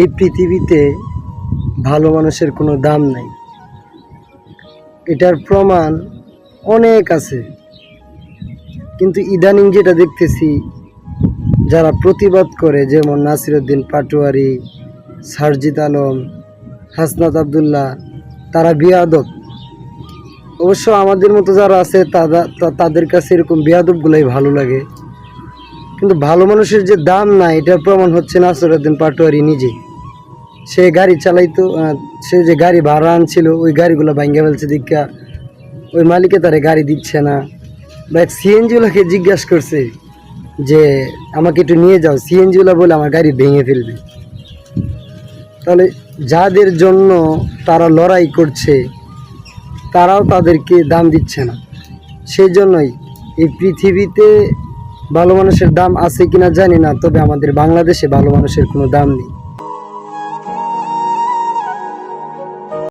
এই পৃথিবীতে ভালো মানুষের কোনো দাম নাই। এটার প্রমাণ অনেক আছে, কিন্তু ইদানিং যেটা দেখতেছি, যারা প্রতিবাদ করে, যেমন নাসিরউদ্দিন পাটোয়ারি, সারজিদ আলম, হাসনাত আবদুল্লাহ, তারা বেয়াদব। অবশ্য আমাদের মতো যারা আছে তাদের কাছে এরকম বেয়াদবগুলাই ভালো লাগে, কিন্তু ভালো মানুষের যে দাম নাই এটার প্রমাণ হচ্ছে নাসিরউদ্দিন পাটোয়ারি নিজে। সে গাড়ি চালাইতো, সে যে গাড়ি ভাড়া আনছিল ওই গাড়িগুলো ভাঙ্গা ফেলছে দীক্ষা ওই মালিকে তারে গাড়ি দিচ্ছে না। বা এক সিএনজিওলাকে জিজ্ঞাসা করছে যে আমাকে একটু নিয়ে যাও, সিএনজিওলা বলে আমার গাড়ি ভেঙে ফেলবে। তাহলে যাদের জন্য তারা লড়াই করছে তারাও তাদেরকে দাম দিচ্ছে না। সেই জন্যই এই পৃথিবীতে ভালো মানুষের দাম আছে কিনা জানি না, তবে আমাদের বাংলাদেশে ভালো মানুষের কোনো দাম নেই।